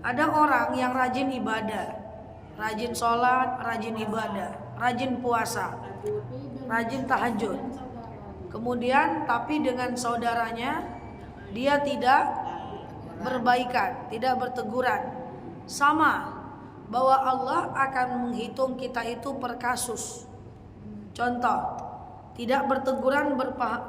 ada orang yang rajin ibadah, rajin sholat, rajin ibadah, rajin puasa, rajin tahajud. Kemudian tapi dengan saudaranya dia tidak berbaikan, tidak berteguran. Sama bahwa Allah akan menghitung kita itu per kasus. Contoh, tidak berteguran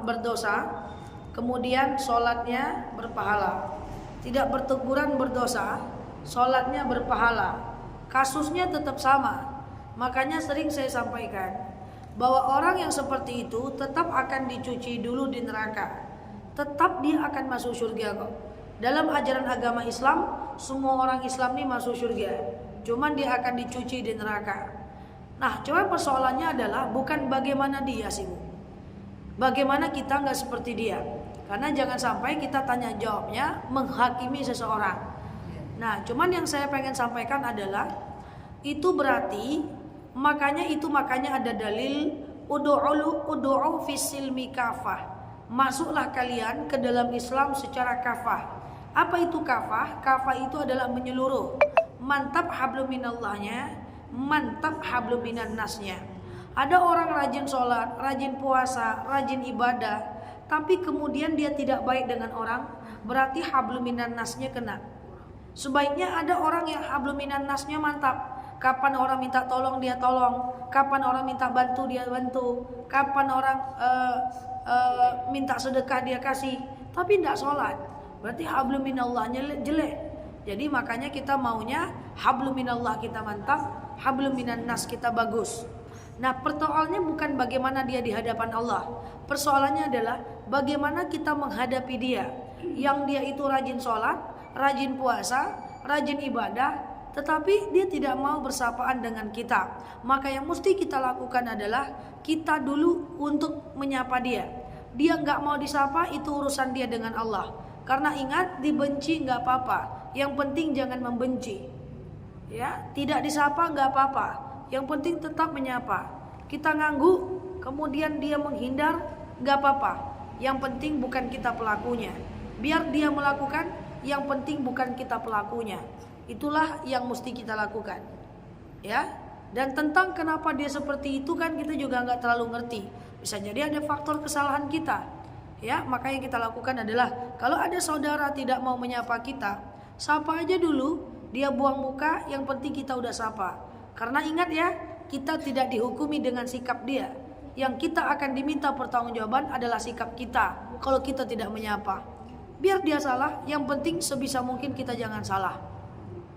berdosa, kemudian sholatnya berpahala. Tidak berteguran berdosa, sholatnya berpahala. Kasusnya tetap sama. Makanya sering saya sampaikan bahwa orang yang seperti itu tetap akan dicuci dulu di neraka. Tetap dia akan masuk surga kok. Dalam ajaran agama Islam, semua orang Islam ini masuk surga. Cuman dia akan dicuci di neraka. Nah, cuma persoalannya adalah bukan bagaimana dia sih, Bu. Bagaimana kita nggak seperti dia. Karena jangan sampai kita tanya jawabnya menghakimi seseorang. Nah, cuman yang saya pengen sampaikan adalah itu berarti makanya ada dalil ud'u fis silmi kafah. Masuklah kalian ke dalam Islam secara kafah. Apa itu kafah? Kafah itu adalah menyeluruh. Mantap hablum minallahnya, mantap hablum minan nasnya. Ada orang rajin sholat, rajin puasa, rajin ibadah, tapi kemudian dia tidak baik dengan orang, berarti hablum minan nasnya kena. Sebaiknya ada orang yang hablum minan nasnya mantap. Kapan orang minta tolong dia tolong, kapan orang minta bantu dia bantu, kapan orang minta sedekah dia kasih, tapi tidak sholat. Berarti hablum minallahnya jelek. Jadi makanya kita maunya hablum minallah kita mantap, hablum minan nas kita bagus. Nah, persoalannya bukan bagaimana dia di hadapan Allah. Persoalannya adalah bagaimana kita menghadapi dia. Yang dia itu rajin sholat, rajin puasa, rajin ibadah, tetapi dia tidak mau bersapaan dengan kita. Maka yang mesti kita lakukan adalah kita dulu untuk menyapa dia. Dia nggak mau disapa, itu urusan dia dengan Allah. Karena ingat, dibenci nggak apa-apa. Yang penting jangan membenci. Ya, tidak disapa nggak apa-apa. Yang penting tetap menyapa. Kita ngangguk, kemudian dia menghindar, nggak apa-apa. Yang penting bukan kita pelakunya. Biar dia melakukan, yang penting bukan kita pelakunya. Itulah yang mesti kita lakukan. Ya. Dan tentang kenapa dia seperti itu kan kita juga nggak terlalu ngerti. Bisa jadi ada faktor kesalahan kita. Ya, maka yang kita lakukan adalah kalau ada saudara tidak mau menyapa kita, sapa aja dulu. Dia buang muka, yang penting kita udah sapa. Karena ingat ya, kita tidak dihukumi dengan sikap dia. Yang kita akan diminta pertanggungjawaban adalah sikap kita. Kalau kita tidak menyapa, biar dia salah, yang penting sebisa mungkin kita jangan salah.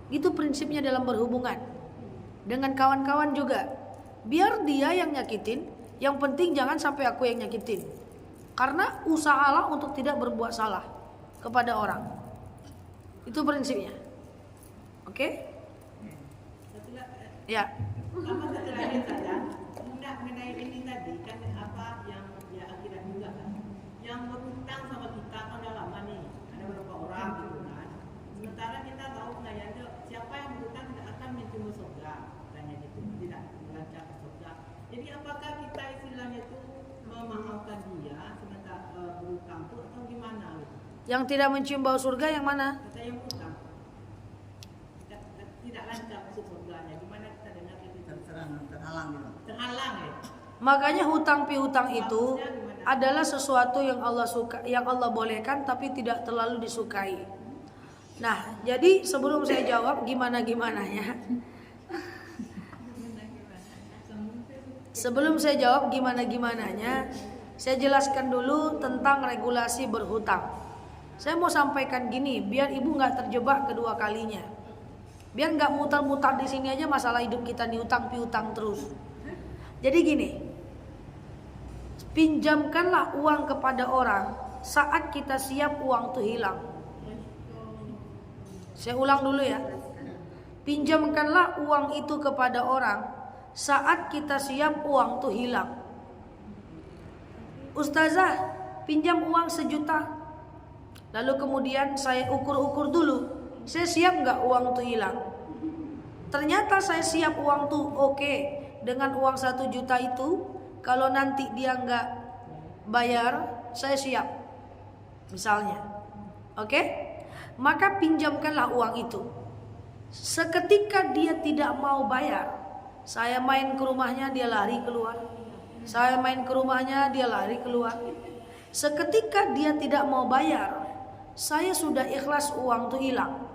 Itu prinsipnya dalam berhubungan. Dengan kawan-kawan juga, biar dia yang nyakitin, yang penting jangan sampai aku yang nyakitin. Karena usahalah untuk tidak berbuat salah kepada orang. Itu prinsipnya. Oke? Ya. Apa satu lagi saja? Mengenai ini tadi kan apa yang ya akidah juga kan. Yang berhutang sama kita kan udah lama nih. Ada beberapa orang gitu kan. Sementara kita tahu kayaknya siapa yang berhutang tidak akan mencuma surga, katanya gitu. Tidak melacak ke surga. Jadi apakah kita istilahnya itu memaafkan dia sementara berhutang itu atau gimana gitu? Yang tidak mencium bau surga yang mana? Kata yang berhutang tidak lancar masuk surganya. Gimana kita dengar itu? Terhalang gitu. Terhalang ya. Makanya hutang piutang itu adalah sesuatu yang Allah suka, yang Allah bolehkan tapi tidak terlalu disukai. Nah, jadi sebelum saya jawab gimana-gimananya, sebelum saya jawab gimana-gimananya, saya jelaskan dulu tentang regulasi berhutang. Saya mau sampaikan gini, biar ibu nggak terjebak kedua kalinya, biar nggak mutar-mutar di sini aja masalah hidup kita diutang piutang terus. Jadi gini, pinjamkanlah uang kepada orang saat kita siap uang itu hilang. Saya ulang dulu ya. Pinjamkanlah uang itu kepada orang saat kita siap uang itu hilang. Ustazah, pinjam uang 1 juta. Lalu kemudian saya ukur-ukur dulu, saya siap nggak uang itu hilang. Ternyata saya siap uang tuh oke. Dengan uang 1 juta itu, kalau nanti dia nggak bayar, saya siap. Misalnya, oke? Maka pinjamkanlah uang itu. Seketika dia tidak mau bayar, saya main ke rumahnya, dia lari keluar. Saya main ke rumahnya, dia lari keluar. Seketika dia tidak mau bayar, saya sudah ikhlas uang itu hilang.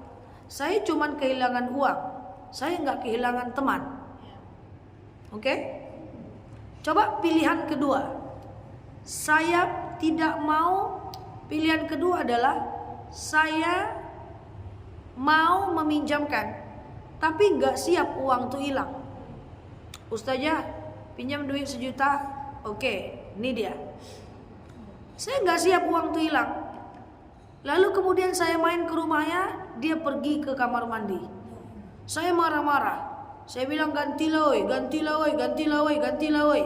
Saya cuman kehilangan uang, saya nggak kehilangan teman. Oke? Coba pilihan kedua. Saya tidak mau. Pilihan kedua adalah saya mau meminjamkan, tapi nggak siap uang itu hilang. Ustazah, pinjam duit 1 juta. Oke, ini dia. Saya nggak siap uang itu hilang. Lalu kemudian saya main ke rumahnya, dia pergi ke kamar mandi. Saya marah-marah. Saya bilang gantilah woi, gantilah woi, gantilah woi, gantilah woi.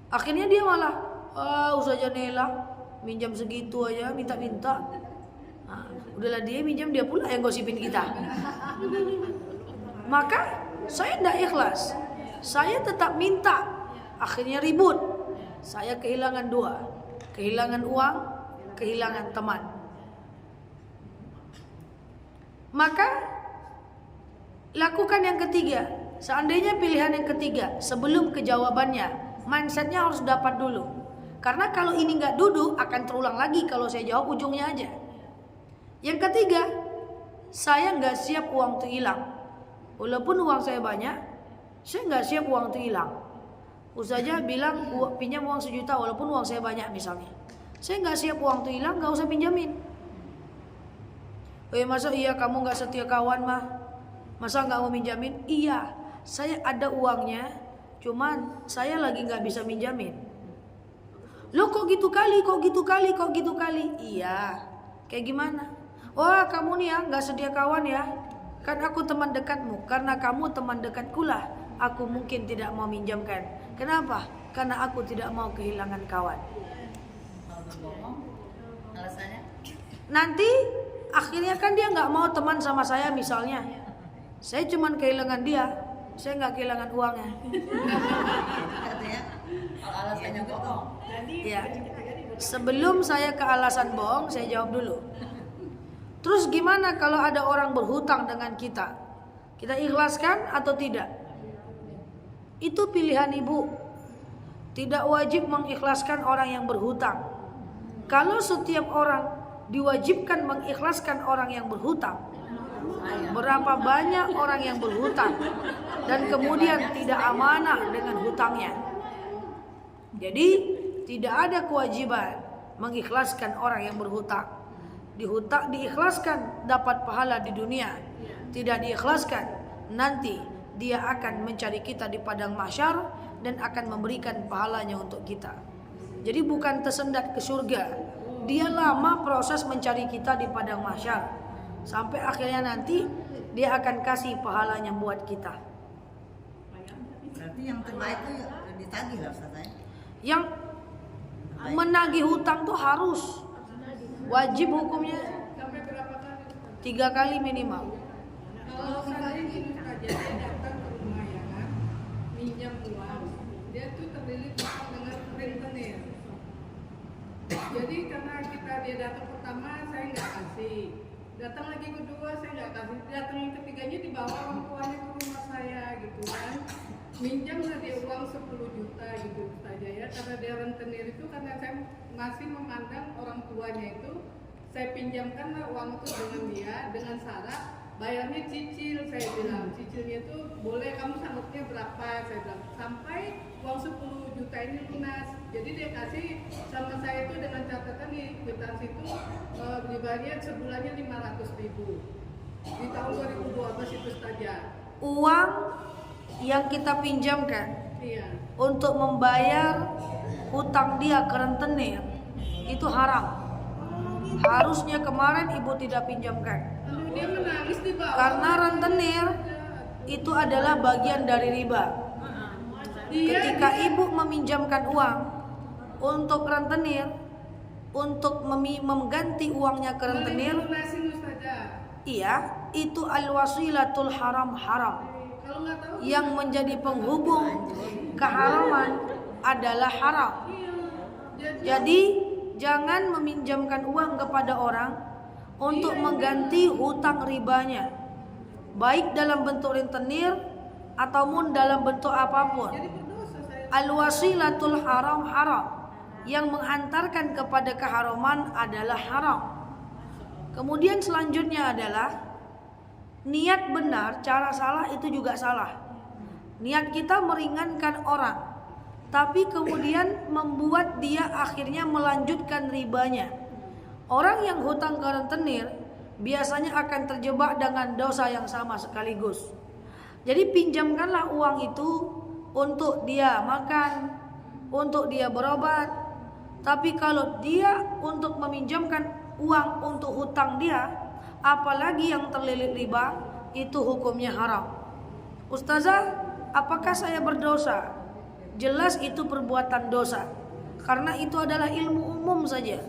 Akhirnya dia malah, Ustazah Nela minjam segitu aja, minta-minta. Nah, udahlah dia minjam, dia pula yang gosipin kita. Maka saya tidak ikhlas. Saya tetap minta. Akhirnya ribut. Saya kehilangan 2. Kehilangan uang, kehilangan teman. Maka lakukan yang ketiga. Seandainya pilihan yang ketiga, sebelum ke jawabannya, mindsetnya harus dapat dulu. Karena kalau ini nggak duduk, akan terulang lagi kalau saya jawab ujungnya aja. Yang ketiga, saya nggak siap uang itu hilang. Walaupun uang saya banyak, saya nggak siap uang itu hilang. Ustazah bilang pinjam uang 1 juta, walaupun uang saya banyak misalnya. Saya nggak siap uang itu hilang, nggak usah pinjamin. Masa iya kamu nggak setia kawan mah? Masa nggak mau minjamin? Iya, saya ada uangnya, cuman saya lagi nggak bisa minjamin. Loh kok gitu kali, kok gitu kali, kok gitu kali? Iya, kayak gimana? Wah kamu nih ya nggak sedia kawan ya? Kan aku teman dekatmu. Karena kamu teman dekatku lah, aku mungkin tidak mau minjamkan. Kenapa? Karena aku tidak mau kehilangan kawan. Alasannya? Nanti akhirnya kan dia nggak mau teman sama saya misalnya. Saya cuman kehilangan dia, saya nggak kehilangan uangnya. Katanya kalau alasannya bohong. Ya. Sebelum saya ke alasan bohong, saya jawab dulu. Terus gimana kalau ada orang berhutang dengan kita? Kita ikhlaskan atau tidak? Itu pilihan ibu. Tidak wajib mengikhlaskan orang yang berhutang. Kalau setiap orang diwajibkan mengikhlaskan orang yang berhutang, berapa banyak orang yang berhutang dan kemudian tidak amanah dengan hutangnya. Jadi tidak ada kewajiban mengikhlaskan orang yang berhutang. Diikhlaskan dapat pahala di dunia. Tidak diikhlaskan, nanti dia akan mencari kita di padang mahsyar dan akan memberikan pahalanya untuk kita. Jadi bukan tersendat ke surga. Dia lama proses mencari kita di padang mahsyar. Sampai akhirnya nanti dia akan kasih pahalanya buat kita. Berarti yang terbaik itu ditagih lah Ustaz ya? Yang menagih hutang tuh harus wajib hukumnya 3 kali minimal. Kalau saya gini saja, dia datang ke rumah ya kan, minjam uang, dia tuh terlilit dengan rentenir. Jadi karena dia datang pertama saya nggak kasih, datang lagi kedua saya nggak kasih, datang yang ketiganya dibawa orang tuanya ke rumah saya gitu kan. Minjamlah dia uang 10 juta gitu saja ya, karena dia rentenir itu, karena saya masih memandang orang tuanya itu, saya pinjamkanlah uang itu dengan dia dengan syarat bayarnya cicil. Saya bilang cicilnya itu boleh kamu sanggupnya berapa, saya bilang sampai uang 10 juta ini lunas. Jadi dia kasih sama saya itu dengan catatan di kwitansi itu dibayar sebulannya 500.000 di tahun 2012 itu saja. Uang yang kita pinjamkan Iya. untuk membayar hutang dia ke rentenir itu haram. Harusnya kemarin ibu tidak pinjamkan. Lalu dia menangis di bawah. Karena rentenir itu adalah bagian dari riba. Ketika ibu meminjamkan uang untuk rentenir, untuk mengganti uangnya ke rentenir, iya, itu al-wasilatul haram. Kalau nggak tahu Yang menjadi penghubung keharaman adalah haram. Jadi jangan meminjamkan uang kepada orang untuk mengganti hutang ribanya. baik dalam bentuk rentenir ataupun dalam bentuk apapun. Jadi berdosa saya. Al-wasilatul haram haram. Yang menghantarkan kepada keharaman adalah haram. Kemudian selanjutnya adalah niat benar, cara salah itu juga salah. Niat kita meringankan orang, tapi kemudian membuat dia akhirnya melanjutkan ribanya. Orang yang hutang ke rentenir biasanya akan terjebak dengan dosa yang sama sekaligus. Jadi pinjamkanlah uang itu untuk dia makan, untuk dia berobat. Tapi kalau dia untuk meminjamkan uang untuk hutang dia, apalagi yang terlilit riba, itu hukumnya haram. Ustazah, apakah saya berdosa? Jelas itu perbuatan dosa, karena itu adalah ilmu umum saja.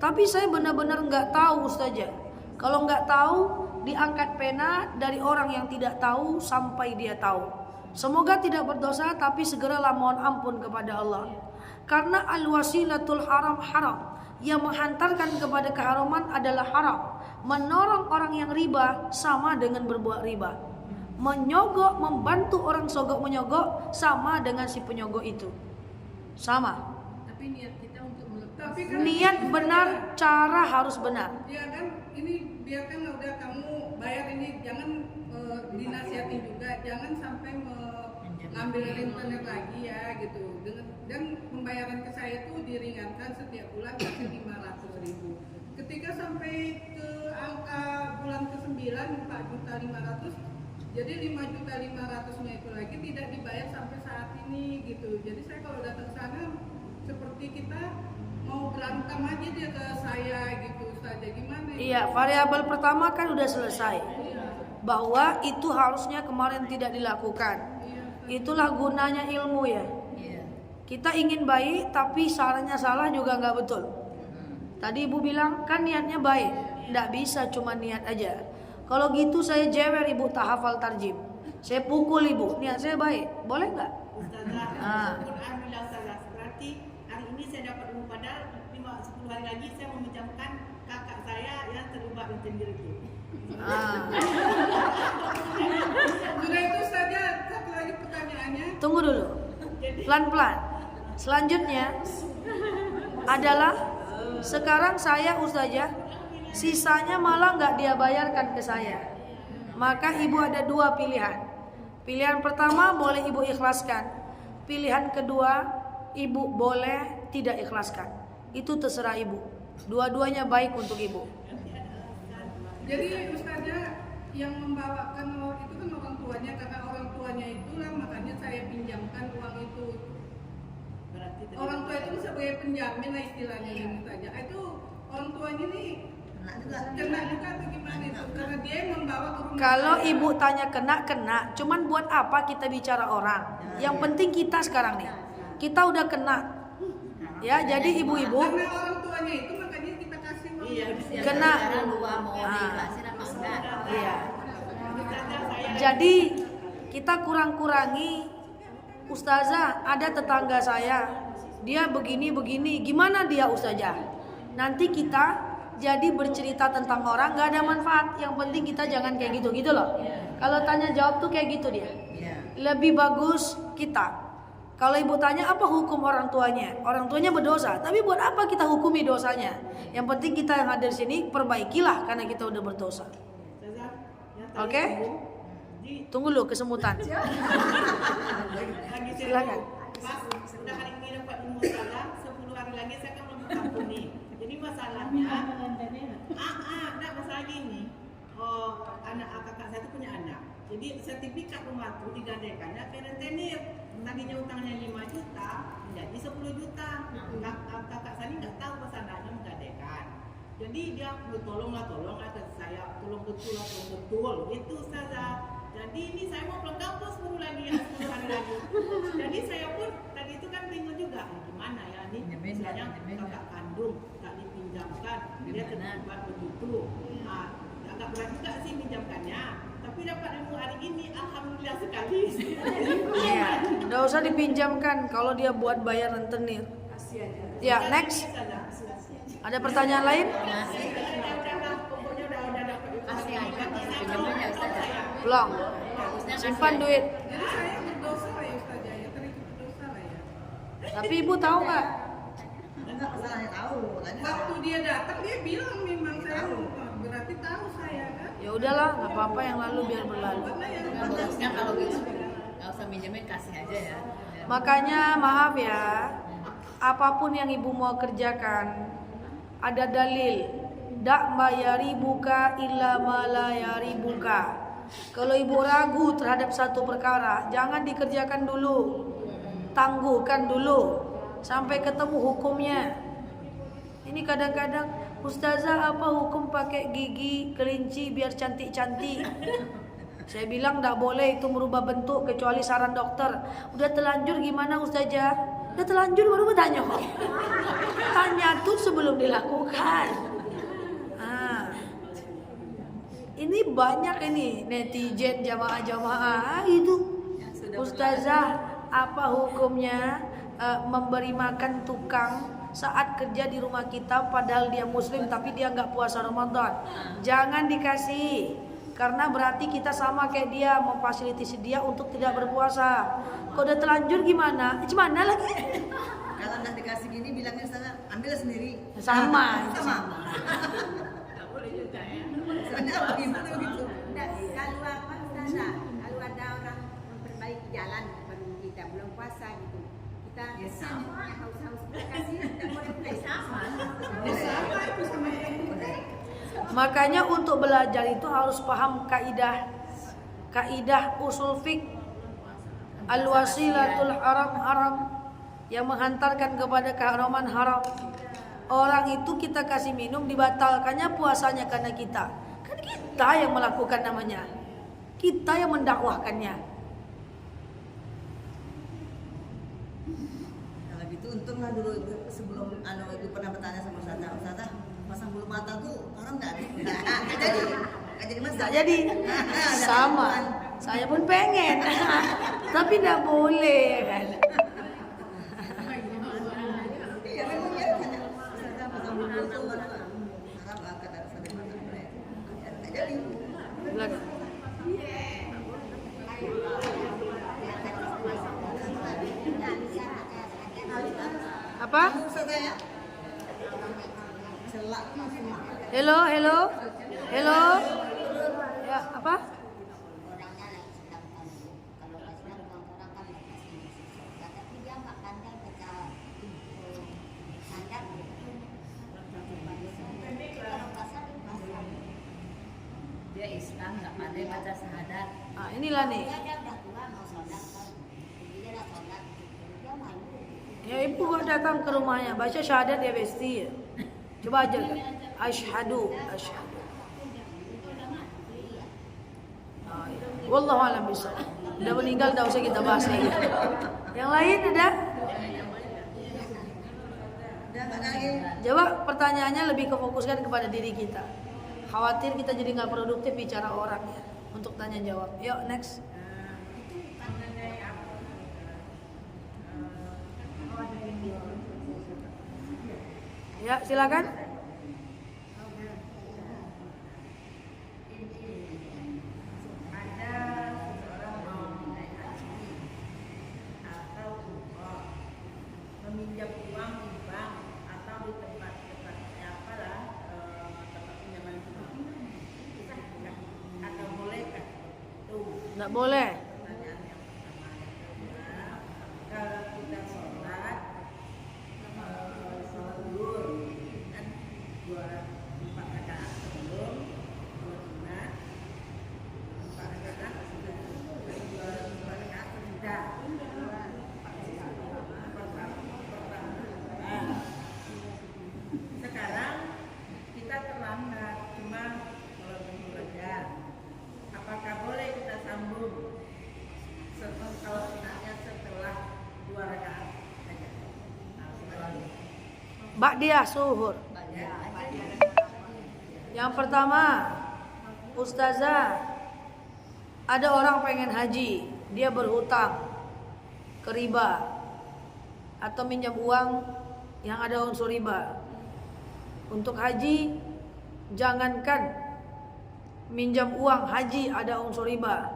Tapi saya benar-benar nggak tahu Ustazah. Kalau nggak tahu, diangkat pena dari orang yang tidak tahu sampai dia tahu. Semoga tidak berdosa, tapi segeralah mohon ampun kepada Allah. Karena al-wasilatul haram haram, yang menghantarkan kepada keharaman adalah haram. Menolong orang yang riba sama dengan berbuat riba. Menyogok, membantu orang sogok menyogok sama dengan si penyogok itu. Sama. Tapi niat kita untuk melepas. Tapi kan Niat benar, cara harus benar. ya kan ini biarkan udah kamu bayar ini, jangan dinasihati juga, jangan sampai mengambil rentenir lagi ya gitu. Dan pembayaran ke saya itu diringankan setiap bulan kasih 500.000. Ketika sampai ke angka bulan ke-9 4.500.000, jadi 5.500.000-nya itu lagi tidak dibayar sampai saat ini gitu. Jadi saya kalau datang ke sana seperti kita mau berantem aja dia ke saya gitu saja, gimana? Iya, variabel pertama kan udah selesai. Bahwa itu harusnya kemarin tidak dilakukan. Itulah gunanya ilmu ya. Kita ingin baik tapi caranya salah juga nggak betul. Tadi ibu bilang kan niatnya baik, nggak bisa cuma niat aja. Kalau gitu saya jewer ibu tak hafal tarjim, saya pukul ibu. Niat saya baik, boleh nggak? Ustazah, alhamdulillah Ustazah. Berarti hari ini saya dapat ilmu, padahal 10 hari lagi saya meminjamkan kakak saya yang terlibat rentenir itu. Sudah itu saja, satu lagi pertanyaannya. Tunggu dulu, pelan-pelan. Selanjutnya adalah sekarang saya Ustazah, sisanya malah nggak dia bayarkan ke saya. Maka ibu ada dua pilihan. Pilihan pertama boleh ibu ikhlaskan. Pilihan kedua ibu boleh tidak ikhlaskan. Itu terserah ibu. Dua-duanya baik untuk ibu. Jadi Ustazah yang membawakan itu kan orang tuanya, karena orang tuanya itulah makanya saya pinjamkan uang itu. Orang tua itu sebagai penjamin lah istilahnya ini saja. Itu orang tuanya nih kena juga atau gimana itu? Karena dia yang membawa ke rumah. Kalau saya. ibu tanya kena, cuman buat apa kita bicara orang? Yang penting kita sekarang nih, kita udah kena. Ya, jadi ibu-ibu Karena orang tuanya itu makanya kita kasih uang. Iya, kena. Dua mau dikasih apa enggak? Iya. Ustazah, saya Jadi kita kurang-kurangi. Ustazah, ada tetangga saya, dia begini-begini, gimana dia Ustazah? Nanti kita jadi bercerita tentang orang gak ada manfaat. Yang penting kita jangan kayak gitu loh. Kalau tanya jawab tuh kayak gitu dia. Lebih bagus kita. Kalau ibu tanya apa hukum orang tuanya? Orang tuanya berdosa, tapi buat apa kita hukumi dosanya? Yang penting kita yang hadir sini perbaikilah karena kita udah berdosa. Ustazah, yang tadi Oke? Tunggu dulu kesemutan. lagi saya Silakan. Pas udah hari ini dapat ilmu Ustazah, 10 hari lagi saya akan lebih kampung nih. Jadi masalahnya enggak masalah gini. Anak kakak saya itu punya anak. Jadi sertifikat rumah itu digadaikannya ke rentenir. Tadinya utangnya 5 juta menjadi 10 juta. Kakak saya ini nggak tahu pesanannya menggadaikan. Jadi dia tolonglah ke saya, tolong betul gitu Ustazah. Jadi ini saya mau pulang kampus 10 hari lagi. Jadi saya pun tadi itu kan bingung juga, gimana ya ini misalnya kakak kandung tak dipinjamkan, dia terlibat begitu. Agak berat juga sih pinjamkannya, tapi dapat ilmu hari ini alhamdulillah sekali. Iya, nggak usah dipinjamkan kalau dia buat bayar rentenir. Ya, next. Ada pertanyaan lain? Pokoknya udah dapat ilmu. Kasih aja, Berarti saya pinjamnya kalau Ustazah. saya Pulang. Bagusnya Simpan kasih duit. Jadi saya berdosa lah ya Ustazah ya, terikut berdosa lah ya. Tapi ibu tahu nggak? Enggak masalahnya tahu. Tadi Waktu dia datang dia bilang memang saya lupa, berarti tahu saya kan. Ya udahlah, nggak apa-apa, yang lalu biar berlalu. Karena yang Bagusnya kalau gitu nggak usah minjemin, kasih aja ya. Makanya maaf ya, apapun yang ibu mau kerjakan, ada dalil. Dak ma yaribuka illa ma la yaribuka. Kalau ibu ragu terhadap satu perkara, jangan dikerjakan dulu. Tangguhkan dulu sampai ketemu hukumnya. Ini kadang-kadang, Ustazah apa hukum pakai gigi kelinci biar cantik-cantik? Saya bilang tidak boleh, itu merubah bentuk kecuali saran dokter. Udah telanjur gimana Ustazah? Udah telanjur baru bertanya. Tanya tuh sebelum dilakukan. Ini banyak ini netizen jamaah-jamaah itu. Ustazah apa hukumnya memberi makan tukang saat kerja di rumah kita padahal dia muslim tapi dia nggak puasa Ramadan? Jangan dikasih, karena berarti kita sama kayak dia, memfasilitasi dia untuk tidak berpuasa. Kalau udah telanjur gimana? Gimana lagi? kalau nggak dikasih gini bilangnya sana ambil sendiri. Sama. Nggak boleh juga ya. Sebenarnya apa gimana begitu? Enggak, kalau apa Ustazah, kalau ada orang memperbaiki jalan depan kita belum puasa gitu, kita Ya, kesian yang punya haus-haus kita kasih, kita boleh beli sama. sama itu sama yang Makanya untuk belajar itu harus paham kaidah usul fik, al-wasilatul haram yang menghantarkan kepada keharaman haram. Orang itu kita kasih minum dibatalkannya puasanya karena kita. Kan kita yang melakukan namanya. Kita yang mendakwahkannya. Kalau gitu untunglah dulu sebelum ibu pernah bertanya sama Ustazah, pasang bulu mata tuh haram nggak? Nggak jadi, nggak jadi mas. Tidak jadi. Sama. Saya pun pengen. Tapi tidak boleh kan. Iya memang ya tanya Ustazah pasang bulu mata tuh haram nggak? Kata Ustazah mata boleh. Nggak jadi. Bilang, apa? Ustazah ya. Selak masih. Hello. Ya, apa? Orangnya lain sedang tahu. Kalau nggak sedang orang kan kasih surga, tapi dia nggak pandai baca standar. Kalau pasal pasal. Dia Islam nggak pandai baca syahadat. Ah, inilah nih. Dia udah tua mau sholat kan, dia udah sholat, dia malu. Ya ibu kok datang ke rumahnya baca syahadat ya besti. Coba aja kan. Asyhadu. Wallahu a'lam bishawab. Udah meninggal enggak usah kita bahas lagi. Yang lain ada? Udah nggak lagi. Jawab pertanyaannya lebih kefokuskan kepada diri kita. Khawatir kita jadi nggak produktif bicara orang ya. Untuk tanya jawab. Yuk next. Ya silakan. Ada seseorang mau naik haji atau umroh, meminjam uang di bank atau di tempat-tempat apalah tempat pinjaman uang, atau bolehkah itu? Nggak boleh. Pertanyaan yang pertama. Yang kedua, kalau kita sholat zuhur kan 4 rakaat sebelum sunat, 4 rakaat sudah 4 rakaat sudah. Sekarang kita terlambat, cuma kalau zuhur aja. Apakah boleh kita sambung kalau sunatnya setelah 2 rakaat saja? Nah, sekarang. Ba'diyah suhur. Yang pertama, Ustazah, ada orang pengen haji, dia berhutang ke riba atau minjam uang yang ada unsur riba. Untuk haji, jangankan Minjam uang haji ada unsur riba.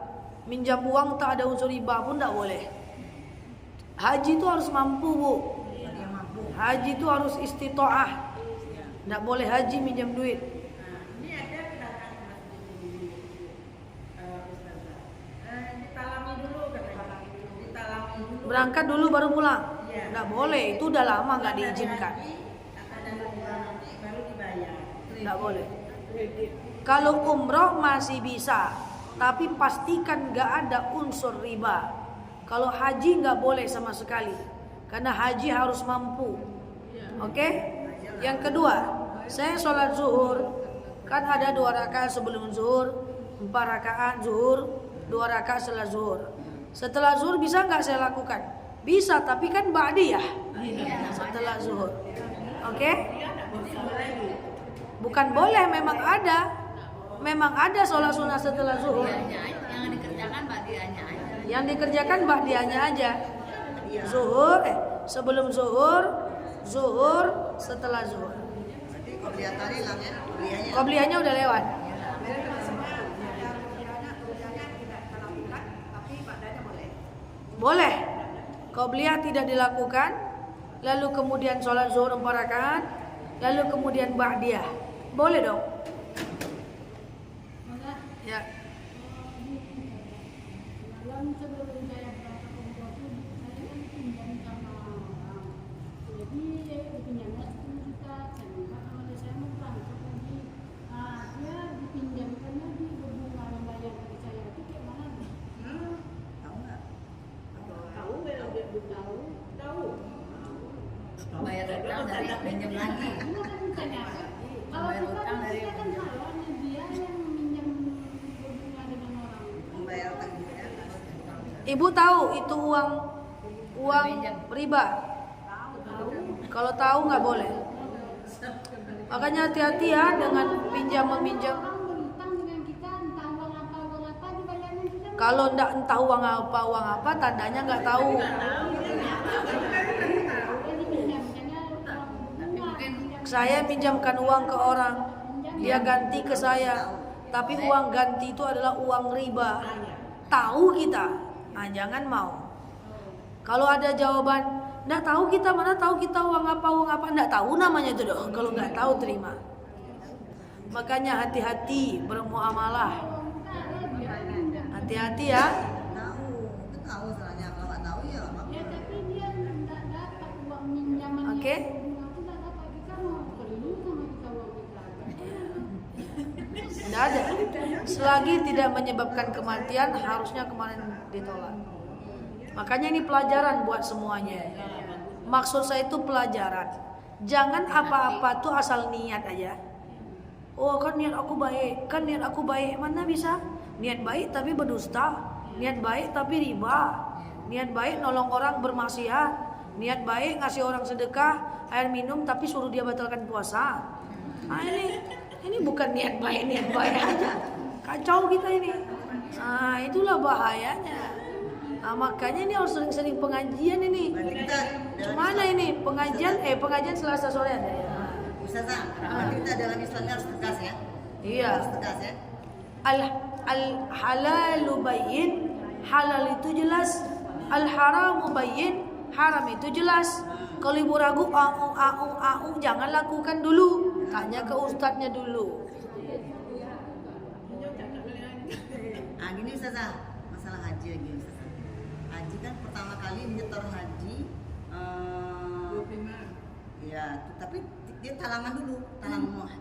Minjam uang tak ada unsur riba pun tak boleh. Haji itu harus mampu, Bu. Haji itu harus istitoah. Tak boleh haji minjam duit. Ini ada kedatangan ditalami dulu katanya. Ditalami dulu. Berangkat dulu baru pulang. Iya. Tak boleh, itu udah lama nggak diizinkan. Akan ada nanti baru dibayar. Tak boleh. Kalau umroh masih bisa, tapi pastikan nggak ada unsur riba. Kalau haji nggak boleh sama sekali, karena haji harus mampu. Oke? Yang kedua, saya sholat zuhur, kan ada 2 rakaat sebelum zuhur, 4 rakaat zuhur, 2 rakaat setelah zuhur. Setelah zuhur bisa nggak saya lakukan? Bisa, tapi kan ba'diyah setelah zuhur. Oke? Bukan boleh, memang ada. Memang ada sholat sunnah setelah zuhur. Yang dikerjakan ba'diyahnya aja. Yang dikerjakan ba'diyahnya aja. Zuhur, sebelum zuhur, zuhur, setelah zuhur. Berarti qobliyatan hilang ya, qobliyahnya. Qobliyahnya udah lewat. Boleh. Qobliyah tidak dilakukan, lalu kemudian sholat zuhur 4 rakaat, lalu kemudian ba'diyah. Boleh dong. Ya. Dalam sebelum saya berangkat umroh itu saya kan pinjam sama orang. Jadi dipinjamnya 10 juta. Saya minta kalau saya mau berangkat lagi, dia dipinjamkannya di berbunga yang bayar dari saya itu kayak mana? Tahu nggak? Tahu nggak dia tahu? Tahu. Bayar utang dari pinjam lagi. Ini kan bukannya. Kalau Bayar kita utang kan dari kita kan pinjam. halalnya dia yang minjam berbunga dengan orang. Membayar utangnya. Ibu tahu itu uang riba. Kalau tahu nggak boleh. Makanya hati-hati ya dengan pinjam meminjam. Orang berutang dengan kita entah uang apa dibayarnya kita. Kalau ndak entah uang apa, tandanya nggak tahu. Saya pinjamkan uang ke orang, dia ganti ke saya. Tapi uang ganti itu adalah uang riba. Tahu kita, jangan mau. Kalau ada jawaban, ndak tahu kita, mana tahu kita uang apa, ndak tahu namanya itu dong. Kalau nggak tahu terima. Makanya hati-hati bermuamalah. Hati-hati ya. Tahu, itu tahu soalnya. Kalau nggak tahu ya nggak apa-apa. Ya tapi dia tidak dapat uang minjaman. Oke. Aku tidak dapat, kita mau perlu sama kita uang kita. Tidak ada. Selagi tidak menyebabkan kematian, harusnya kemarin ditolak. Makanya ini pelajaran buat semuanya. Maksud saya itu pelajaran. Jangan apa-apa tuh asal niat aja. Oh kan niat aku baik, mana bisa? Niat baik tapi berdusta, niat baik tapi riba, niat baik nolong orang bermaksiat, niat baik ngasih orang sedekah air minum tapi suruh dia batalkan puasa. Ini bukan niat baik aja. Kacau kita ini. Itulah bahayanya. Makanya ini harus sering-sering pengajian ini. Berarti kita Gimana ini pengajian Selasa sore ada ya? Ustazah, berarti kita dalam Islamnya harus tegas ya. Iya. Harus tegas ya. Al halalu bayyin, halal itu jelas. Al haramu bayyin, haram itu jelas. Kalau ibu ragu jangan lakukan dulu. Tanya ke ustadznya dulu. Gini Ustazah, masalah haji lagi Ustazah. Haji kan pertama kali menyetor haji ya, tapi dia talangan dulu,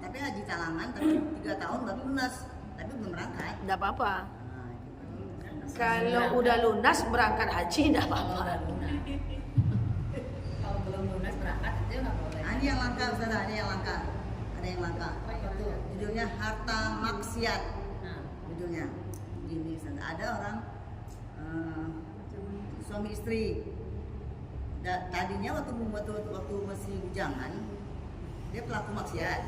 tapi haji talangan tapi 3 tahun baru lunas, tapi belum berangkat. Tidak apa-apa. Nah, gitu. Kalau udah lunas berangkat haji tidak apa-apa. Kalau belum lunas berangkat itu nggak boleh. Ini yang langka Ustazah, ini yang langka. Ada yang langka. Judulnya harta maksiat. Nah, Judulnya gini Ustazah, ada orang suami istri. Tadinya waktu masih bujangan dia pelaku maksiat,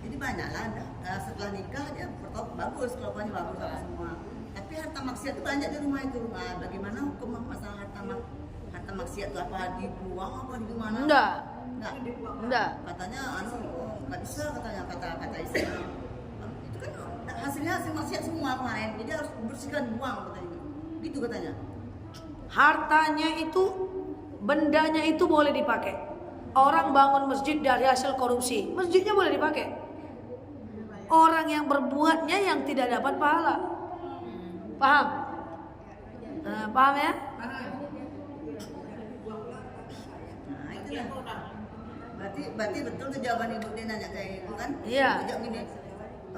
jadi banyaklah. Setelah nikah dia bagus, kelakuannya bagus apa semua. Tapi harta maksiat itu banyak di rumah itu. Bagaimana hukum masalah harta maksiat itu? Apa dibuang apa di mana? Enggak. Katanya nggak bisa, kata istri. Itu kan hasilnya hasil maksiat semua kemarin, jadi harus bersihkan, buang katanya. Gitu katanya. Hartanya itu, bendanya itu boleh dipakai. Orang bangun masjid dari hasil korupsi, masjidnya boleh dipakai. Orang yang berbuatnya yang tidak dapat pahala. Paham? Paham ya? Nah, itulah. Berarti betul tuh jawaban ibu dia nanya kayak itu kan? Iya. Dia jawab gini,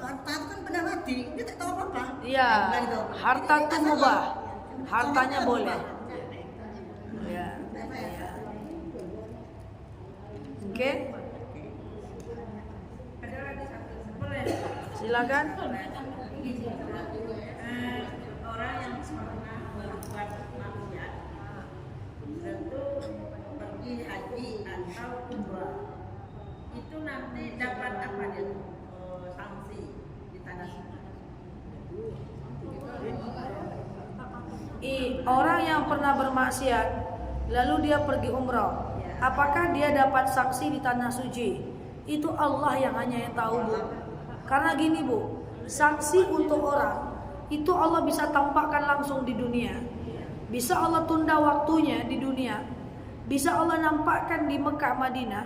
harta itu kan benda mati, dia tak tahu apa-apa. Iya. Dia bilang gitu. Harta Jadi, itu asal mubah. tahu. Hartanya Tahu boleh. apa? Ya. Apa ya? Oke. Silakan. Orang yang pernah berbuat maksiat tentu pergi haji atau umrah itu nanti dapat apa dia tuh? Sanksi di tanah suci. Orang yang pernah bermaksiat lalu dia pergi umrah, apakah dia dapat sanksi di tanah suci? Itu Allah yang hanya yang tahu, Bu. Karena gini, Bu, sanksi untuk orang itu Allah bisa tampakkan langsung di dunia. Bisa Allah tunda waktunya di dunia. Bisa Allah nampakkan di Mekah, Madinah.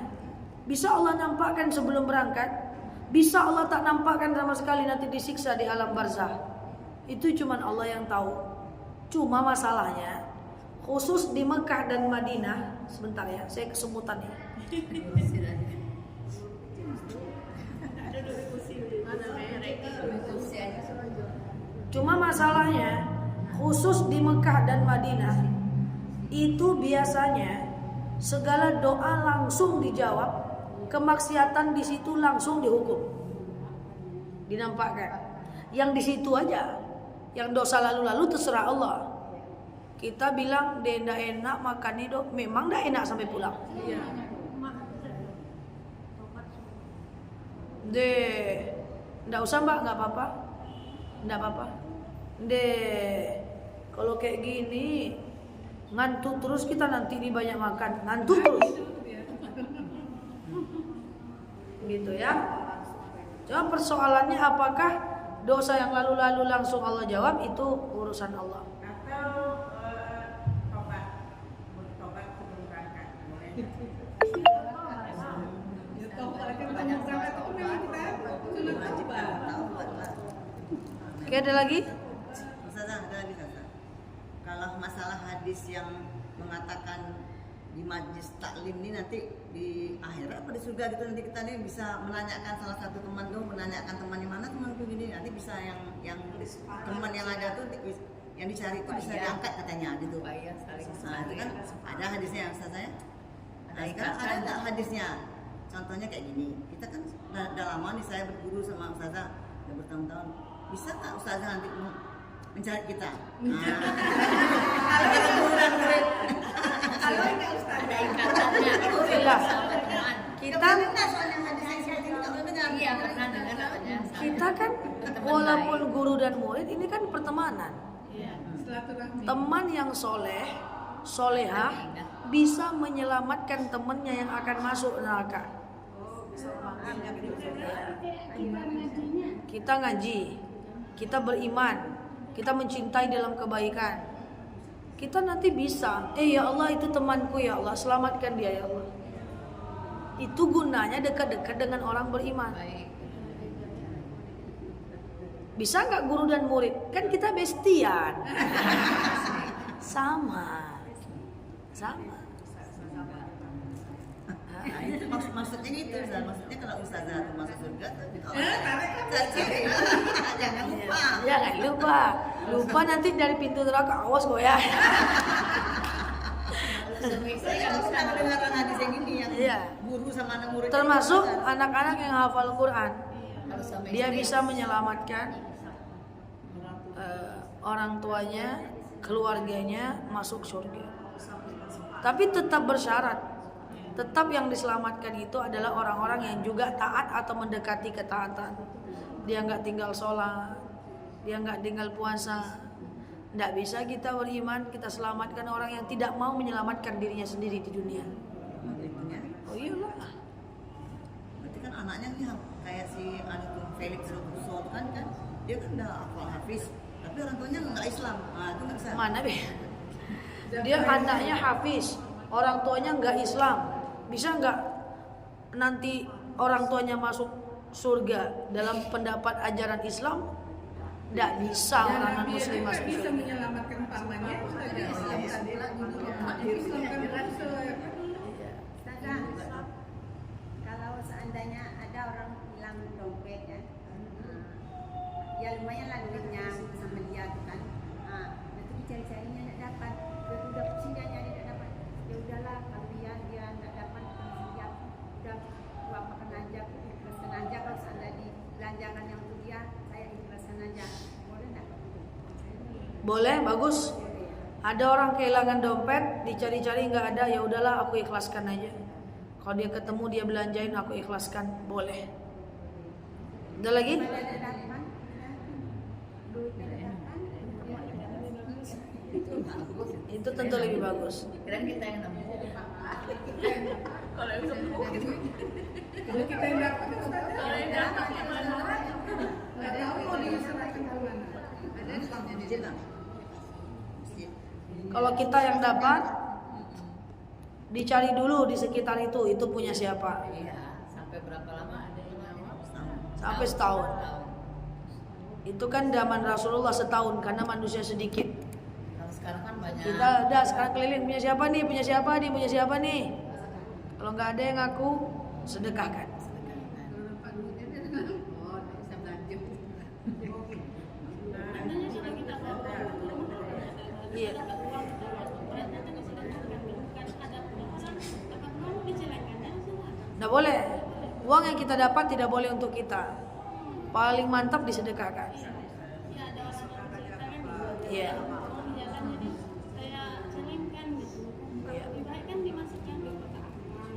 Bisa Allah nampakkan sebelum berangkat. Bisa Allah tak nampakkan sama sekali, nanti disiksa di alam barzah. Itu cuman Allah yang tahu. Cuma masalahnya khusus di Mekah dan Madinah. Sebentar ya, saya kesemutan ya. Cuma masalahnya khusus di Mekah dan Madinah itu biasanya segala doa langsung dijawab, kemaksiatan di situ langsung dihukum, dinampakkan. Yang di situ aja, yang dosa lalu-lalu terserah Allah. Kita bilang dia ndak enak makan itu, memang ndak enak sampai pulang. Deh, ndak usah Mbak, nggak apa-apa, ndak apa-apa. Deh, kalau kayak gini ngantuk terus kita nanti ini banyak makan, ngantuk terus. Gitu ya. Cuma persoalannya apakah dosa yang lalu-lalu langsung Allah jawab, itu urusan Allah. Atau bertobat sebelum berangkat boleh. Ya toh kan banyak berangkat itu memang kita sudah coba. Tahu buatlah. Oke, ada lagi? Ustazah, ada lagi Ustazah. Kalau masalah hadis yang mengatakan di majlis taklim ini nanti di akhirat apa di surga gitu, nanti kita nih bisa menanyakan salah satu teman tuh, menanyakan teman di mana temanku gini, nanti bisa yang teman yang ada tuh yang dicari itu bisa diangkat katanya gitu. Supaya saling Nah, itu kan ada hadisnya ya Ustazah ya. Nah, sekarang ada nggak hadisnya? Contohnya kayak gini, kita kan udah lama nih saya berguru sama Ustazah, udah bertahun-tahun. Bisa nggak Ustazah nanti mencari kita? Nah, kalau guru dan murid. Kalau enggak Ustaz, ada ikatannya. Alhamdulillah. Kita Kita benar soalnya hadisnya seperti itu, nggak benar. Iya, pernah dengar katanya. kita kan walaupun guru dan murid ini kan pertemanan. silaturahmi. Teman yang soleh, solehah bisa menyelamatkan temannya yang akan masuk neraka. Kita ngaji, kita beriman, kita mencintai dalam kebaikan. Kita nanti bisa, ya Allah itu temanku ya Allah, selamatkan dia ya Allah. Itu gunanya dekat-dekat dengan orang beriman. Baik. Bisa nggak guru dan murid? Kan kita bestian. Sama. Nah, itu maksudnya gitu, Ustaz. Maksudnya kalau Ustazah tuh masuk surga tuh kita jangan lupa. Jangan lupa. Lupa nanti dari pintu neraka, awas kok ya. Saya nggak pernah mendengar hadis yang gini yang Iya. guru sama anak murid. Termasuk anak-anak yang hafal Quran. Harus sampai Dia istri. bisa menyelamatkan orang tuanya, keluarganya masuk surga. Tapi tetap bersyarat. Tetap yang diselamatkan itu adalah orang-orang yang juga taat atau mendekati ketaatan. Dia nggak tinggal sholat, dia nggak tinggal puasa. Nggak bisa kita beriman, kita selamatkan orang yang tidak mau menyelamatkan dirinya sendiri di dunia. Gitu ya. Oh iyalah. Berarti kan anaknya nih kayak si Felix Robuso kan dia kan udah hafal hafiz, tapi orang tuanya nggak Islam, nah itu nggak bisa. Mana be? Dia anaknya hafiz, orang tuanya nggak Islam. Bisa nggak nanti orang tuanya masuk surga dalam pendapat ajaran Islam? Nggak bisa orang non muslim masuk bisa surga. menyelamatkan pamannya. Ustazah, kalau seandainya ada orang hilang dompet ya, ya lumayan lah duitnya sama dia tuh kan, nanti dicari-carinya nggak dapat, udah pusing dia nyari nggak dapat, ya udahlah kalau dia nggak dapat, dia udah gua makan aja, ikhlaskan aja kalau seandainya dibelanjakan yang untuk dia, saya ikhlaskan aja, boleh nggak? Boleh, bagus. Ada orang kehilangan dompet, dicari-cari nggak ada, ya udahlah aku ikhlaskan aja. Kalau dia ketemu dia belanjain, aku ikhlaskan, boleh. Ada lagi? Itu tentu lebih bagus. Kira kita yang nemu. Kalau yang sembuh, Kalau kita yang dapat, nggak tahu mau diserahkan kemana. Kalau kita yang dapat, dicari dulu di sekitar itu punya siapa. Iya, sampai berapa lama ada yang nemu? Sampai setahun. Itu kan zaman Rasulullah setahun karena manusia sedikit. Kalau sekarang kan banyak. Kita udah sekarang keliling punya siapa nih, punya siapa nih, punya siapa nih. Kalau nggak ada yang ngaku, sedekahkan. Kalau Pak duitnya dia bilang, oh bisa belanja. Katanya sudah kita tahu. Iya. Nggak boleh. Uang yang kita dapat tidak boleh untuk kita. Paling mantap disedekahkan. Iya.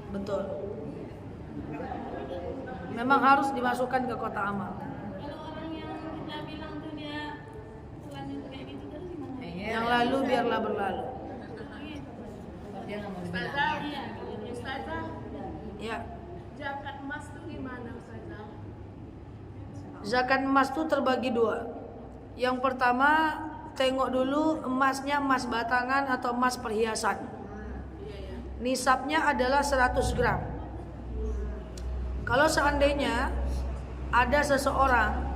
Betul. Memang harus dimasukkan ke kota amal. Kalau orang yang kita bilang tuh dia Tuhannya kayak gitu terus gimana? Yang lalu biarlah berlalu. Dia nggak mau Ustazah, dibilang. Ustazah, Ya. zakat emas tuh gimana Ustazah? Zakat emas itu terbagi dua. Yang pertama, tengok dulu emasnya emas batangan atau emas perhiasan. Nisabnya adalah 100 gram. Kalau seandainya ada seseorang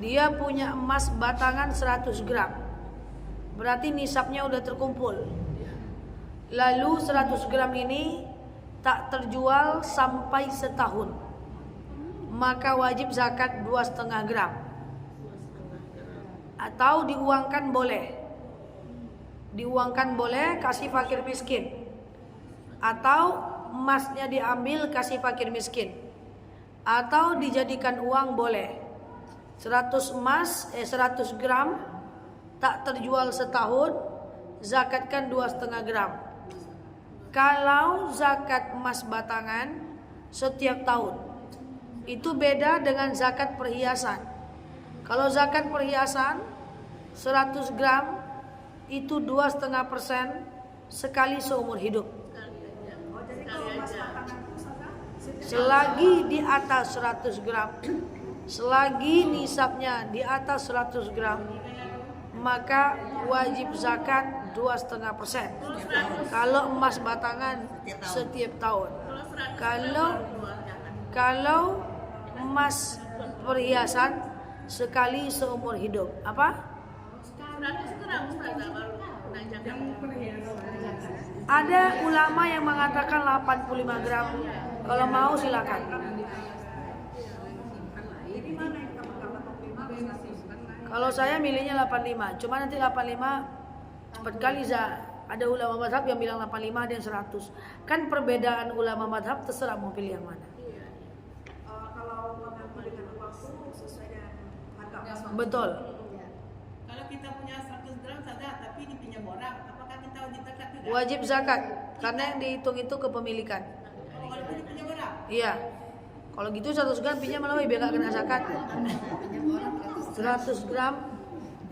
dia punya emas batangan 100 gram, berarti nisabnya udah terkumpul. Lalu 100 gram ini tak terjual sampai setahun, maka wajib zakat 2,5 gram. Atau diuangkan boleh. Diuangkan boleh, kasih fakir miskin. Atau emasnya diambil kasih fakir miskin. Atau dijadikan uang boleh. 100 gram tak terjual setahun, zakatkan 2,5 gram. Kalau zakat emas batangan setiap tahun, itu beda dengan zakat perhiasan. Kalau zakat perhiasan 100 gram itu 2,5% sekali seumur hidup. Selagi di atas 100 gram, selagi nisabnya di atas 100 gram, maka wajib zakat 2,5%. Kalau emas batangan setiap tahun. Kalau emas perhiasan sekali seumur hidup. Apa? 100 gram Ustazah baru naik zakat. Ada ulama yang mengatakan 85 gram. Kalau mau silakan. Kalau saya milihnya 85. Cuma nanti 85 cepat kali ada ulama mazhab yang bilang 85, ada yang 100. Kan perbedaan ulama mazhab terserah mau pilih yang mana. Kalau mengambil dengan uang itu sesuai dengan harga emas. Betul. Kalau kita punya 100 gram saja tapi dipinjam orang, apakah kita wajib zakat juga? Wajib zakat karena yang dihitung itu kepemilikan. Oh, kalau itu dipinjam orang? Iya. Kalau gitu 100 gram pinjam malah biar gak kena zakat. 100 gram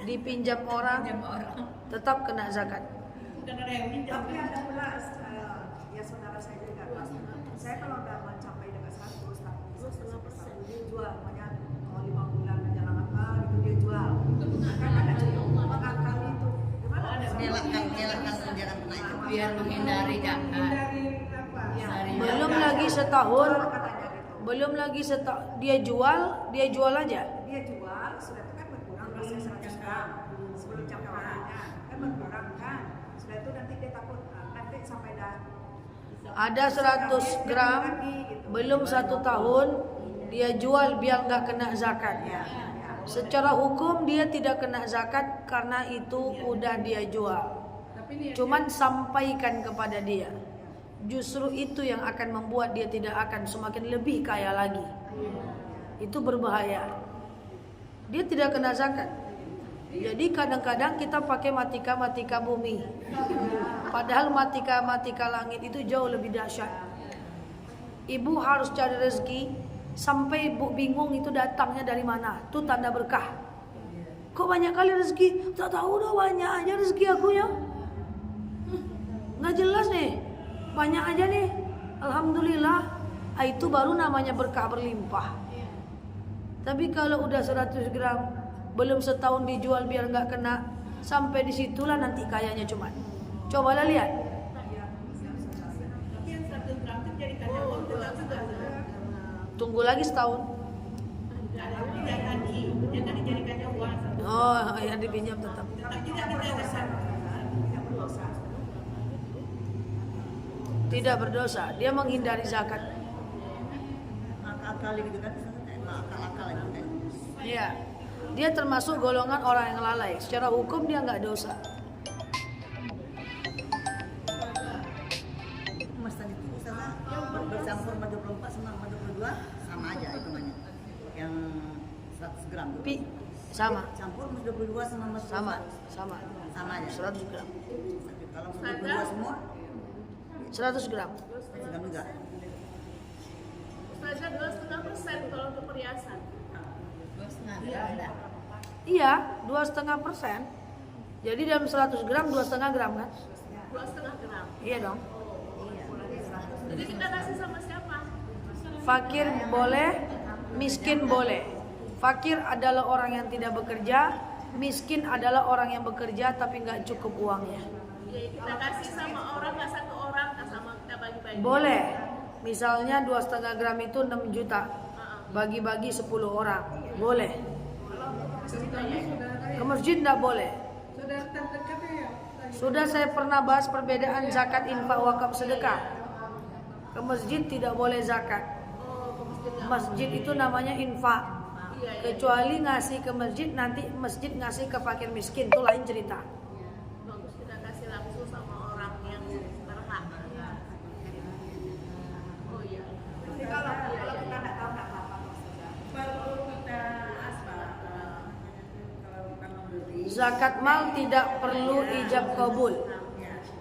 dipinjam orang tetap kena zakat. Bukan ada yang pinjam. Tapi ada pula ya saudara saya juga. Saya kalau udah mencapai dengan 100, 2,5% dia jual, makanya kalau 5 bulan menjelang apa gitu dia biar menghindari zakat. Hindarin apa? Dari Belum zakat. lagi setahun, katanya gitu. belum lagi dia jual aja. Dia jual sudah itu kan berkurang masih 100 gram sebelum campurannya kan berkurang kan. Sudah itu nanti dia takut nanti sampai dah Ada 100 gram, belum 1 tahun, dia jual biar nggak kena zakat. Secara hukum dia tidak kena zakat karena itu udah dia jual. Tapi niatnya Cuman sampaikan kepada dia. Justru itu yang akan membuat dia tidak akan semakin lebih kaya lagi. Itu berbahaya. Dia tidak kena zakat. Jadi kadang-kadang kita pakai matika bumi. Padahal matika langit itu jauh lebih dahsyat. Ibu harus cari rezeki sampai ibu bingung itu datangnya dari mana. Itu tanda berkah. Kok banyak kali rezeki? Tak tahu dah, banyak aja rezeki aku ya. Nggak jelas nih. Banyak aja nih. Alhamdulillah. Itu baru namanya berkah berlimpah. Tapi kalau udah 100 gram, belum setahun dijual biar nggak kena, sampai disitulah nanti kayanya cuman. Cobalah lihat. Tapi yang 1 gram itu jadikan uang juga juga. Tunggu lagi setahun. Tapi jangan dijadikannya uang. Oh, yang dipinjam tetap. Tetap juga kita kesan. Tidak berdosa. Dia menghindari zakat. Akal-akal gitu kan, akal-akal itu kan. Iya. Dia termasuk golongan orang yang lalai. Secara hukum dia nggak dosa. Mas tadi itu Ustazah, yang bercampur madu 24 sama madu 22 sama aja hitungannya. Yang 100 gram tuh. Pi, sama. Campur madu 22 sama madu 24 Sama. sama aja. 100 gram. Kalau madu 22 semua 100 gram. 100 gram juga. Ustazah 2,5% kalau untuk perhiasan. 2,5 gram. Iya, 2,5%. Jadi dalam 100 gram 2,5 gram kan? 2,5 gram. Iya dong. Jadi kita kasih sama siapa? Fakir boleh, miskin boleh. Fakir adalah orang yang tidak bekerja, miskin adalah orang yang bekerja tapi nggak cukup uangnya. Ya, kita kasih sama orang, nggak satu orang, nggak sama kita bagi-bagi. Boleh. Misalnya 2,5 gram itu 6 juta. Bagi-bagi 10 orang. Boleh. Ke masjid nggak boleh. sudah terdekat ya. Sudah saya pernah bahas perbedaan zakat, infak, wakaf, sedekah. Ke masjid tidak boleh zakat. Masjid itu namanya infak. Kecuali ngasih ke masjid, nanti masjid ngasih ke fakir miskin, itu lain cerita. Bagus kita kasih langsung sama orang yang berhak. Oh iya. Tapi kalau kita nggak tahu nggak apa-apa Ustazah. Perlu kita asal kalau kita membeli. Zakat mal tidak perlu ijab kabul.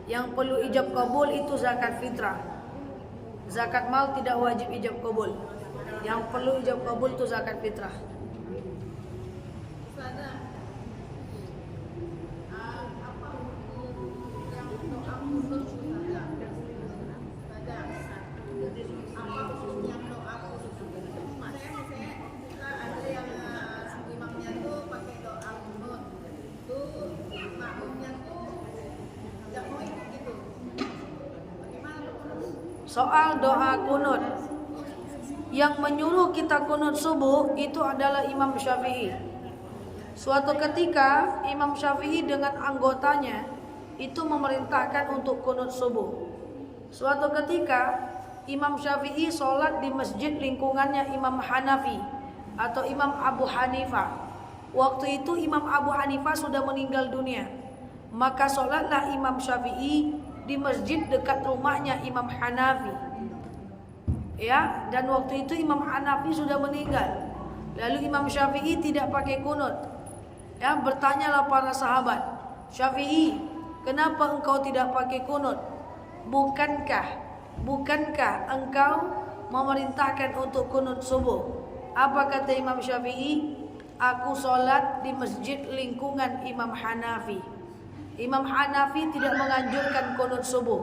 Yang perlu ijab kabul itu zakat fitrah. Zakat mal tidak wajib ijab kabul. Yang perlu ijab kabul itu zakat fitrah. Ustazah, apa yang doa khusus Ustazah? Ustazah, apa hukumnya doa khusus? Saya ada yang imamnya tuh pakai doa kunut, tuh makmumnya tuh nggak mau ikut gitu. Bagaimana tuh? Soal doa kunut, yang menyuruh kita kunut subuh itu adalah Imam Syafi'i. Suatu ketika Imam Syafi'i dengan anggotanya itu memerintahkan untuk kunut subuh. Suatu ketika Imam Syafi'i sholat di masjid lingkungannya Imam Hanafi atau Imam Abu Hanifah. Waktu itu Imam Abu Hanifah sudah meninggal dunia. Maka sholatlah Imam Syafi'i di masjid dekat rumahnya Imam Hanafi. Ya, dan waktu itu Imam Hanafi sudah meninggal. Lalu Imam Syafi'i tidak pakai kunut. Ya, bertanyalah para sahabat, Syafi'i, kenapa engkau tidak pakai kunut? Bukankah engkau memerintahkan untuk kunut subuh? Apa kata Imam Syafi'i? Aku sholat di masjid lingkungan Imam Hanafi. Imam Hanafi tidak menganjurkan kunut subuh.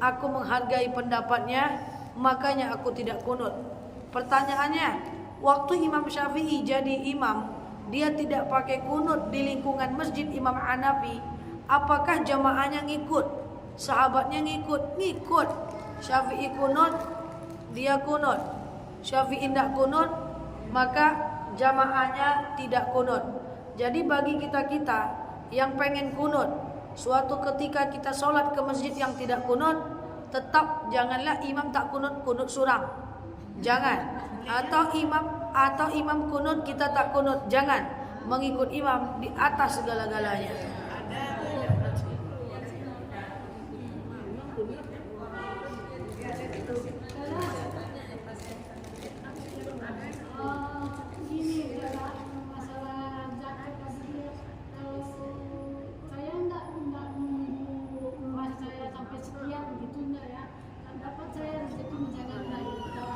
Aku menghargai pendapatnya, makanya aku tidak kunut. Pertanyaannya, waktu Imam Syafi'i jadi imam, dia tidak pakai kunut di lingkungan masjid Imam Hanafi, apakah jamaahnya ngikut? sahabatnya ngikut. Syafi'i kunut, dia kunut. Syafi'i tidak kunut, maka jamaahnya tidak kunut. Jadi bagi kita yang pengen kunut, suatu ketika kita sholat ke masjid yang tidak kunut, tetap janganlah imam tak kunut suram. Jangan. Atau imam kunut kita tak kunut. Jangan. Mengikut imam di atas segala-galanya. Gini masalah zakat tadi, kalau saya enggak menunggu emas saya sampai sekian gitu enggak ya. Dapat saya rezeki menjaga lagi kita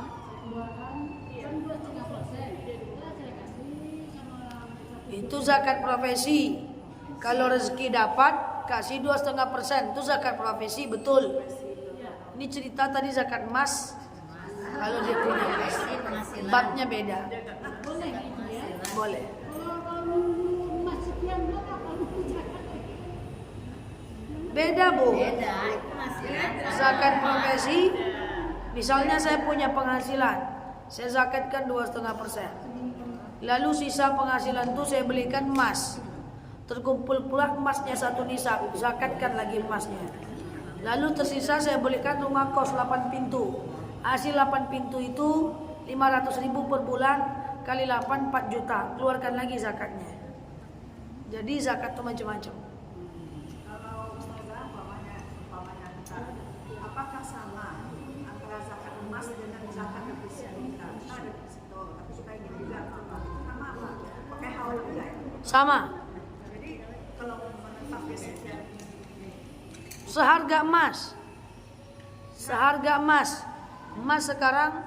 keluarkan kan 2,5%. Ya saya kasih sama orang. Itu zakat profesi. Kalau rezeki dapat kasih 2,5%, itu zakat profesi, betul. Ini cerita tadi zakat emas. Kalau dia punya emas, babnya beda. Boleh gitu ya. Boleh. Kalau nunggu emas sekian berapa kalau zakat? Beda, Bu. Beda, itu masih Zakat profesi, misalnya saya punya penghasilan, saya zakatkan 2,5%. Lalu sisa penghasilan itu saya belikan emas. Terkumpul pula emasnya 1 nisab, zakatkan lagi emasnya. Lalu tersisa saya belikan rumah kos 8 pintu. Hasil 8 pintu itu 500.000 per bulan kali 8 4 juta. Keluarkan lagi zakatnya. Jadi zakat itu macam-macam. Kalau Ustazah umpamanya kita, apakah sama antara zakat emas dengan zakat devisa kita? Kita ada di situ, tapi kita ingin juga apa? Sama apa? Pakai haul juga ya. Sama. Jadi kalau menetap biasanya Seharga emas. Seharga emas. Emas sekarang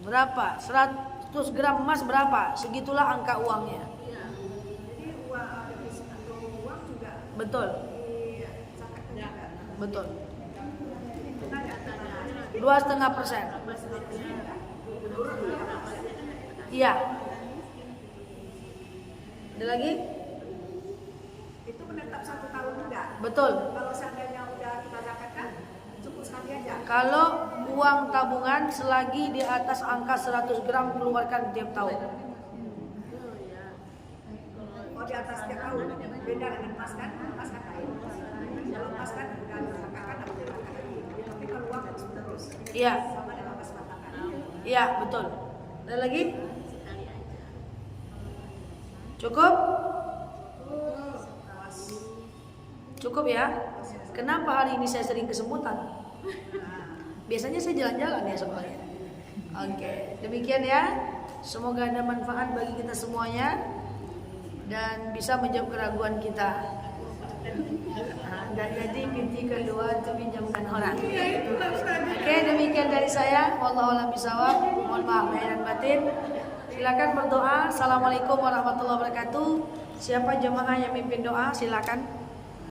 berapa? 100 gram emas berapa? Segitulah angka uangnya. jadi uang devisa atau uang juga Betul. di zakatkan juga. Betul. Kita nggak antara 2,5%. Iya. Ada lagi? itu menetap 1 tahun juga. Betul. Kalau seandainya udah kita zakatkan, cukup sekali aja. Kalau uang tabungan selagi di atas angka 100 gram keluarkan tiap tahun. Oh di atas tiap tahun, beda dengan emas kan? Emas kan lain. Kalau emas kan udah zakatkan atau zakatkan lagi. Tapi kalau uang harus terus. Iya. Sama dengan emas batangan. Iya, betul. Ada lagi? Cukup? Cukup ya? Kenapa hari ini saya sering kesemutan? Biasanya saya jalan-jalan ya soalnya. Oke, demikian ya. Semoga ada manfaat bagi kita semuanya dan bisa menjawab keraguan kita. Dan jadi pinti kedua itu pinjamkan orang. Oke, demikian dari saya. Wallahu a'lam bishawab. Mohon maaf lahir dan batin. Silakan berdoa. Assalamualaikum warahmatullahi wabarakatuh. Siapa jemaah yang mimpin doa? Silakan.